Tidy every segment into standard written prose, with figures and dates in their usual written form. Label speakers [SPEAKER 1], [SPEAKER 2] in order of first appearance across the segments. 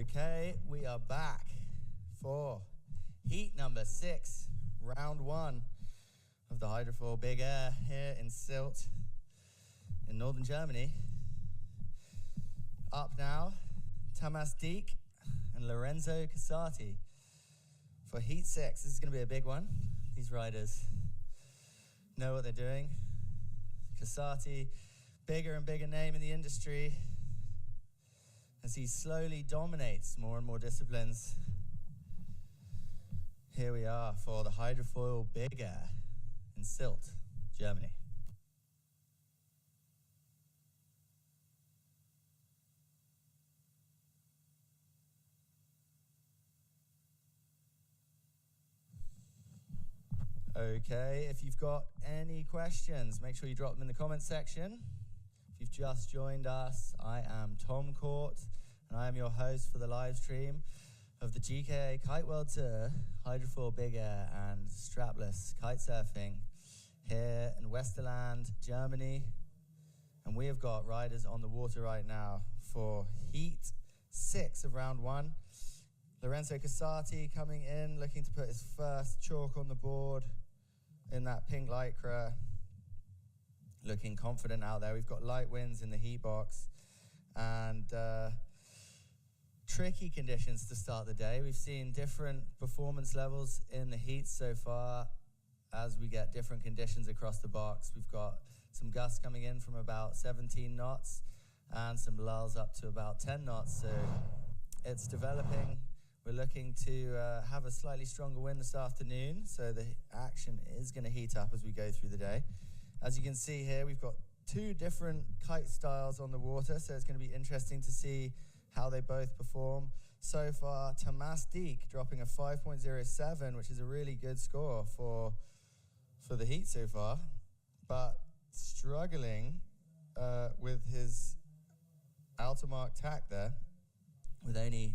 [SPEAKER 1] Okay, we are back for heat number 6, round 1 of the Hydrofoil Big Air here in Sylt in northern Germany. Up now, Deák and Lorenzo Casati for heat 6. This is going to be a big one. These riders know what they're doing. Casati, bigger and bigger name in the industry as he slowly dominates more and more disciplines. Here we are for the Hydrofoil Big Air in Sylt, Germany. Okay, if you've got any questions, make sure you drop them in the comments section. If you've just joined us, I am Tom Court, and I am your host for the live stream of the GKA Kite World Tour, Hydrofoil Big Air and strapless kitesurfing here in Westerland, Germany. And we have got riders on the water right now for heat 6 of round 1. Lorenzo Casati coming in, looking to put his first chalk on the board in that pink lycra. Looking confident out there. We've got light winds in the heat box and tricky conditions to start the day. We've seen different performance levels in the heat so far as we get different conditions across the box. We've got some gusts coming in from about 17 knots and some lulls up to about 10 knots. So it's developing. We're looking to have a slightly stronger wind this afternoon, so the action is going to heat up as we go through the day. As you can see here, we've got 2 different kite styles on the water, so it's going to be interesting to see how they both perform. So far, Deák dropping a 5.07, which is a really good score for the heat so far, but struggling with his outer mark tack there, with only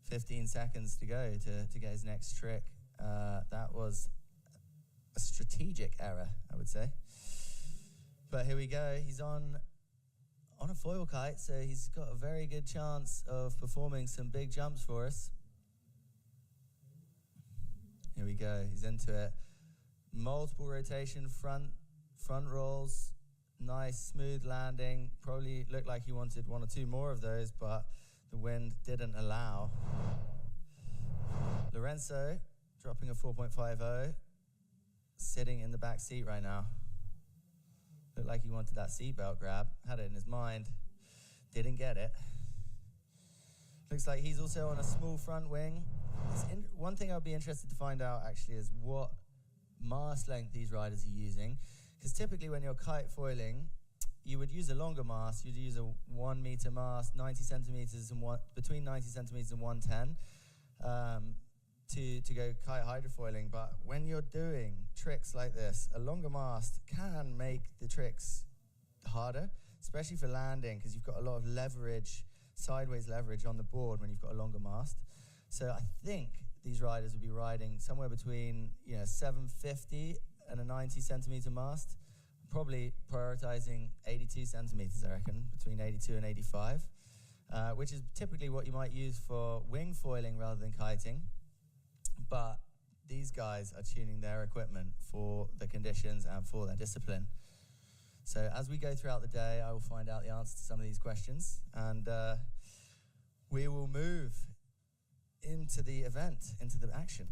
[SPEAKER 1] 15 seconds to go to get his next trick. That was a strategic error, I would say. But here we go. He's on a foil kite, so he's got a very good chance of performing some big jumps for us. Here we go. He's into it. Multiple rotation front rolls. Nice smooth landing. Probably looked like he wanted 1 or 2 more of those, but the wind didn't allow. Lorenzo dropping a 4.50, sitting in the back seat right now. Looked like he wanted that seatbelt grab, had it in his mind, didn't get it. Looks like he's also on a small front wing. One thing I'd be interested to find out actually is what mast length these riders are using, because typically when you're kite foiling, you would use a longer mast. You'd use a 1 meter mast, 90 centimeters and between 90 centimeters and 110 to go kite hydrofoiling. But when you're doing tricks like this, a longer mast can make the tricks harder, especially for landing, because you've got a lot of leverage, sideways leverage on the board when you've got a longer mast. So I think these riders will be riding somewhere between 750 and a 90 centimeter mast. Probably prioritizing 82 centimeters, I reckon, between 82 and 85, which is typically what you might use for wing foiling rather than kiting. But these guys are tuning their equipment for the conditions and for their discipline. So as we go throughout the day, I will find out the answer to some of these questions, and we will move into the event, into the action.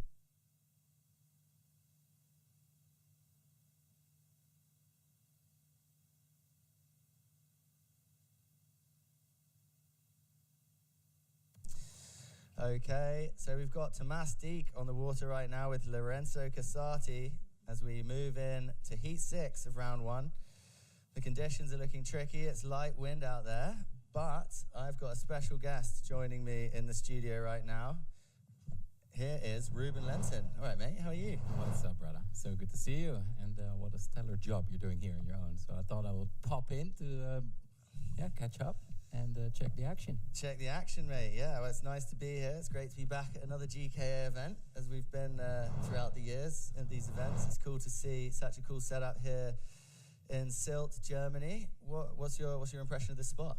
[SPEAKER 1] Okay, so we've got Deák on the water right now with Lorenzo Casati as we move in to heat 6 of round 1. The conditions are looking tricky. It's light wind out there, but I've got a special guest joining me in the studio right now. Here is Ruben Lenton. All right, mate, how are you?
[SPEAKER 2] What's up, brother? So good to see you, and what a stellar job you're doing here on your own. So I thought I would pop in to catch up and check the action.
[SPEAKER 1] Check the action, mate. Yeah, well, it's nice to be here. It's great to be back at another GKA event, as we've been throughout the years at these events. It's cool to see such a cool setup here in Sylt, Germany. What's your impression of this spot?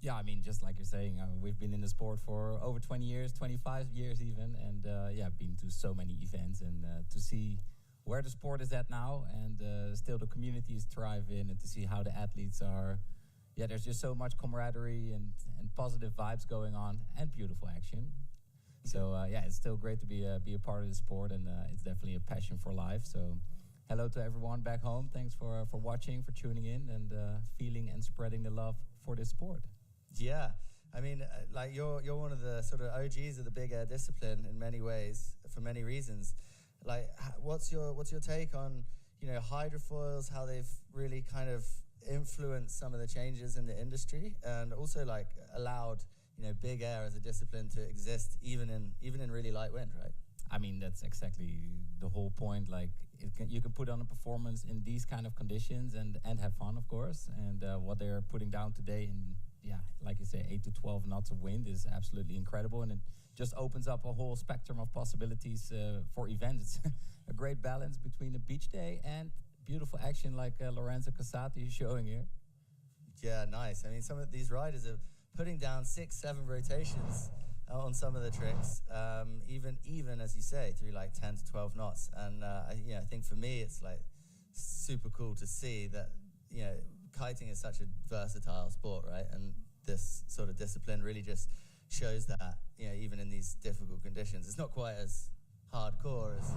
[SPEAKER 2] Yeah, I mean, just like you're saying, we've been in the sport for over 20 years, 25 years even, and yeah, been to so many events, and to see where the sport is at now, and still the community is thriving, and to see how the athletes are. Yeah, there's just so much camaraderie and positive vibes going on, and beautiful action. So yeah, it's still great to be a part of the sport, and it's definitely a passion for life. So hello to everyone back home. Thanks for watching, for tuning in, and feeling and spreading the love for this sport.
[SPEAKER 1] Yeah, I mean, like you're one of the sort of OGs of the big air discipline in many ways, for many reasons. Like, what's your take on, you know, hydrofoils, how they've really kind of influenced some of the changes in the industry, and also like allowed, you know, big air as a discipline to exist even in really light wind, right?
[SPEAKER 2] I mean, that's exactly the whole point. Like, you can put on a performance in these kind of conditions and have fun, of course. And what they're putting down today in, yeah, like you say, 8 to 12 knots of wind is absolutely incredible. And it just opens up a whole spectrum of possibilities for events. It's a great balance between a beach day and beautiful action like Lorenzo Casati is showing here.
[SPEAKER 1] Yeah, nice. I mean, some of these riders are putting down 6-7 rotations on some of the tricks, even as you say, through like 10 to 12 knots. And I think for me, it's like super cool to see that, you know, kiting is such a versatile sport, right? And this sort of discipline really just shows that, you know, even in these difficult conditions, it's not quite as hardcore as,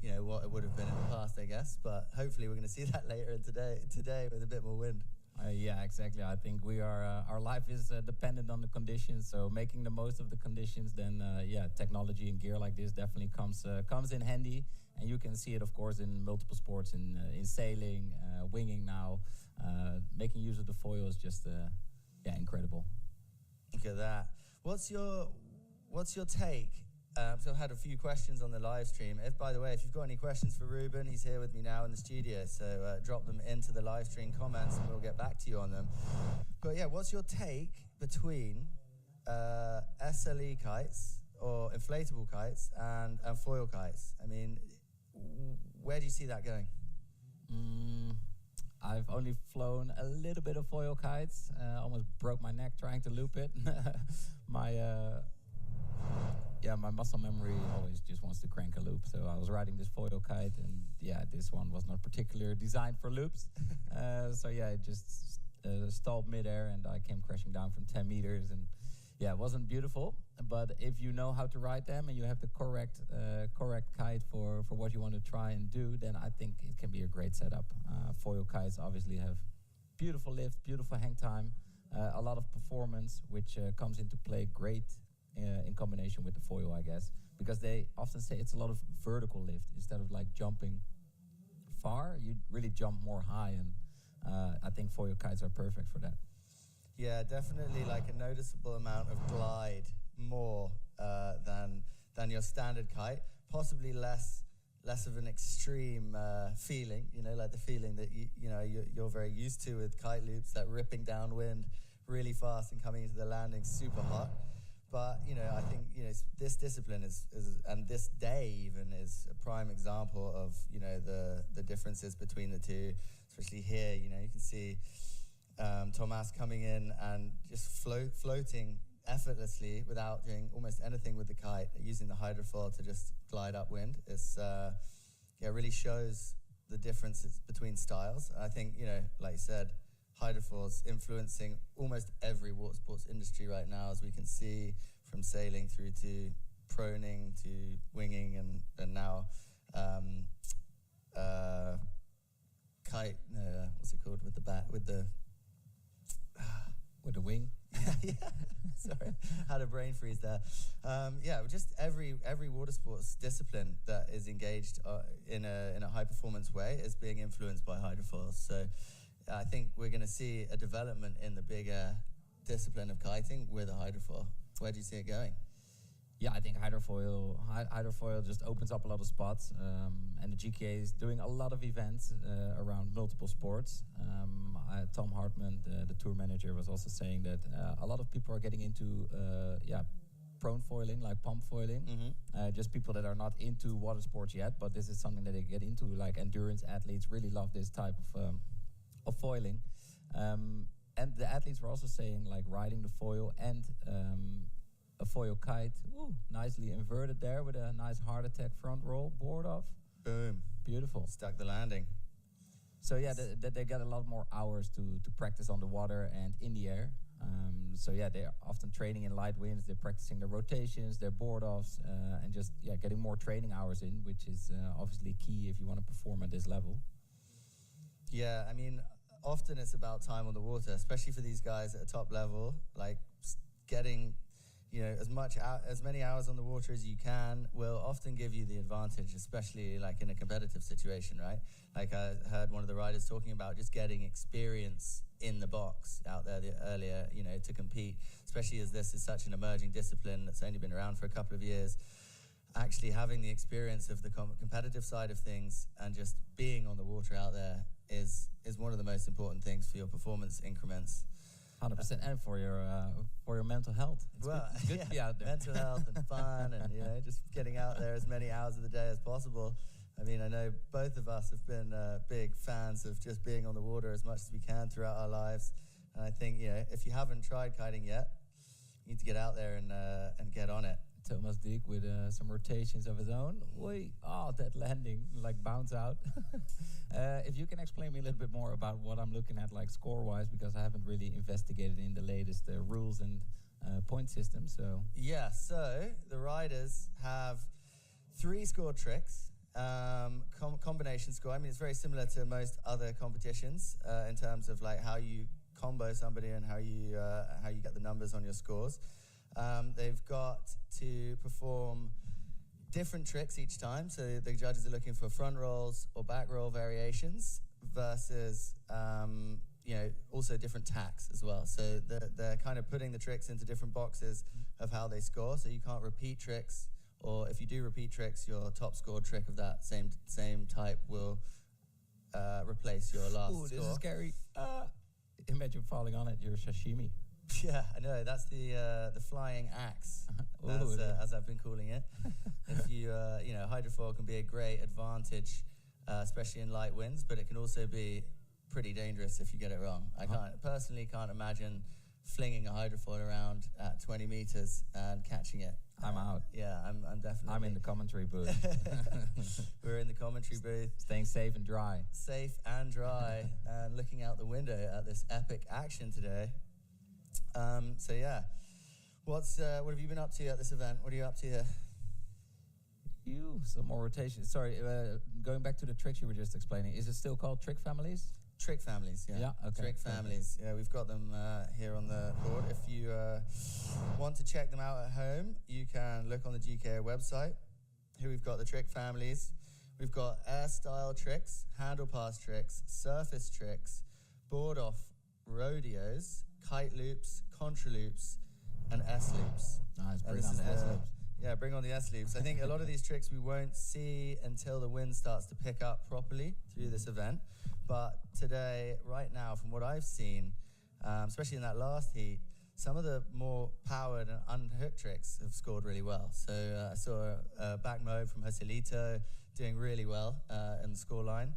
[SPEAKER 1] you know, what it would have been in the past, I guess. But hopefully we're going to see that later in today with a bit more wind.
[SPEAKER 2] Yeah, exactly. I think we are. Our life is dependent on the conditions, so making the most of the conditions. Then, yeah, technology and gear like this definitely comes in handy, and you can see it, of course, in multiple sports, in sailing, winging now. Making use of the foil is just, yeah, incredible.
[SPEAKER 1] Look at that. What's your take? So I've had a few questions on the live stream. By the way, if you've got any questions for Ruben, he's here with me now in the studio. So drop them into the live stream comments, and we'll get back to you on them. But yeah, what's your take between SLE kites or inflatable kites and foil kites? I mean, where do you see that going?
[SPEAKER 2] I've only flown a little bit of foil kites. Almost broke my neck trying to loop it. My muscle memory always just wants to crank a loop. So I was riding this foil kite, and yeah, this one was not particularly designed for loops. So yeah, it just stalled midair, and I came crashing down from 10 meters. And yeah, it wasn't beautiful. But if you know how to ride them and you have the correct kite for what you want to try and do, then I think it can be a great setup. Foil kites obviously have beautiful lift, beautiful hang time, a lot of performance, which comes into play great in combination with the foil, I guess, because they often say it's a lot of vertical lift instead of like jumping far. You really jump more high, and I think foil kites are perfect for that.
[SPEAKER 1] Yeah, definitely like a noticeable amount of glide more than your standard kite. Possibly less of an extreme feeling, you know, like the feeling that you're very used to with kite loops, that ripping downwind really fast and coming into the landing super hot. But, you know, I think, you know, this discipline is and this day even is a prime example of, you know, the differences between the two, especially here. You know, you can see Tomas coming in and just floating effortlessly without doing almost anything with the kite, using the hydrofoil to just glide upwind. It's, really shows the differences between styles. And I think, you know, like you said, hydrofoils influencing almost every water sports industry right now, as we can see, from sailing through to proning to winging and now kite. What's it called with the
[SPEAKER 2] wing?
[SPEAKER 1] Yeah. Sorry, had a brain freeze there. Just every water sports discipline that is engaged in a high performance way is being influenced by hydrofoils. So I think we're going to see a development in the bigger discipline of kiting with a hydrofoil. Where do you see it going?
[SPEAKER 2] Yeah, I think hydrofoil just opens up a lot of spots, and the GKA is doing a lot of events around multiple sports. Tom Hartman, the tour manager, was also saying that a lot of people are getting into prone foiling, like pump foiling. Mm-hmm. Just people that are not into water sports yet, but this is something that they get into. Like endurance athletes really love this type of foiling. And the athletes were also saying, like, riding the foil and a foil kite, nicely inverted there with a nice heart attack front roll, board off.
[SPEAKER 1] Boom.
[SPEAKER 2] Beautiful.
[SPEAKER 1] Stuck the landing.
[SPEAKER 2] So yeah, they get a lot more hours to practice on the water and in the air. So yeah, they're often training in light winds. They're practicing their rotations, their board offs, and just getting more training hours in, which is obviously key if you want to perform at this level.
[SPEAKER 1] Yeah, I mean, often it's about time on the water, especially for these guys at a top level. Like getting, as many hours on the water as you can will often give you the advantage, especially like in a competitive situation, right? Like I heard one of the riders talking about just getting experience in the box out there earlier, to compete, especially as this is such an emerging discipline that's only been around for a couple of years. Actually having the experience of the competitive side of things and just being on the water out there is one of the most important things for your performance increments.
[SPEAKER 2] 100%, and for your mental health. It's good to be out there.
[SPEAKER 1] Mental health and fun, and just getting out there as many hours of the day as possible. I mean, I know both of us have been big fans of just being on the water as much as we can throughout our lives. And I think, if you haven't tried kiting yet, you need to get out there and get on it.
[SPEAKER 2] Thomas Deák with some rotations of his own. That landing, like bounce out. If you can explain me a little bit more about what I'm looking at, like score-wise, because I haven't really investigated in the latest rules and point system. So
[SPEAKER 1] the riders have 3 scored tricks, combination score. I mean, it's very similar to most other competitions in terms of like how you combo somebody and how you get the numbers on your scores. They've got to perform different tricks each time, so the judges are looking for front rolls or back roll variations versus also different tacks as well. So they're kind of putting the tricks into different boxes of how they score, so you can't repeat tricks, or if you do repeat tricks, your top scored trick of that same type will replace your last score.
[SPEAKER 2] This is scary. Imagine falling on it, your sashimi.
[SPEAKER 1] Yeah, I know. That's the flying axe, as I've been calling it. If you, hydrofoil can be a great advantage, especially in light winds, but it can also be pretty dangerous if you get it wrong. I personally can't imagine flinging a hydrofoil around at 20 meters and catching it.
[SPEAKER 2] I'm out.
[SPEAKER 1] Yeah, I'm definitely.
[SPEAKER 2] I'm in the commentary booth.
[SPEAKER 1] We're in the commentary booth.
[SPEAKER 2] Staying safe and dry.
[SPEAKER 1] Safe and dry, and looking out the window at this epic action today. What have you been up to at this event? What are you up to here?
[SPEAKER 2] Some more rotations. Sorry, going back to the tricks you were just explaining. Is it still called trick families?
[SPEAKER 1] Trick families, yeah.
[SPEAKER 2] Yeah, okay.
[SPEAKER 1] Trick families. Yeah, we've got them here on the board. If you want to check them out at home, you can look on the GKA website. Here we've got the trick families. We've got air style tricks, handle pass tricks, surface tricks, board off rodeos, kite loops, contra loops, and S loops.
[SPEAKER 2] Nice, bring on the S loops.
[SPEAKER 1] Yeah, bring on the S loops. I think a lot of these tricks we won't see until the wind starts to pick up properly through this event. But today, right now, from what I've seen, especially in that last heat, some of the more powered and unhooked tricks have scored really well. So I saw a back mode from Joselito doing really well in the scoreline.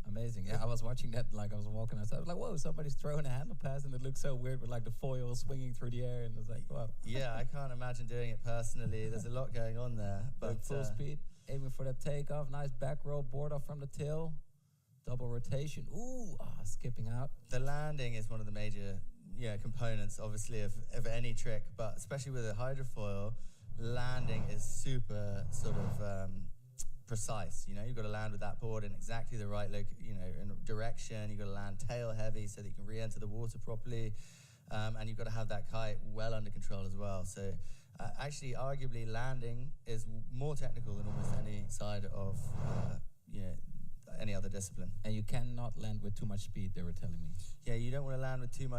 [SPEAKER 2] Amazing. Yeah, I was watching that, like I was walking outside. I was like, whoa, somebody's throwing a handle pass, and it looked so weird with like the foil swinging through the air, and I was like, wow.
[SPEAKER 1] Yeah, I can't imagine doing it personally. There's a lot going on there. But
[SPEAKER 2] full speed, aiming for that takeoff, nice back roll, board off from the tail, double rotation. Skipping out.
[SPEAKER 1] The landing is one of the major components, obviously, of any trick, but especially with a hydrofoil, landing is super sort of precise. You've got to land with that board in exactly the right in direction. You've got to land tail heavy so that you can re-enter the water properly, and you've got to have that kite well under control as well. So actually, arguably, landing is more technical than almost any side of any other discipline.
[SPEAKER 2] And you cannot land with too much speed, they were telling me.
[SPEAKER 1] Yeah, you don't want to land with too much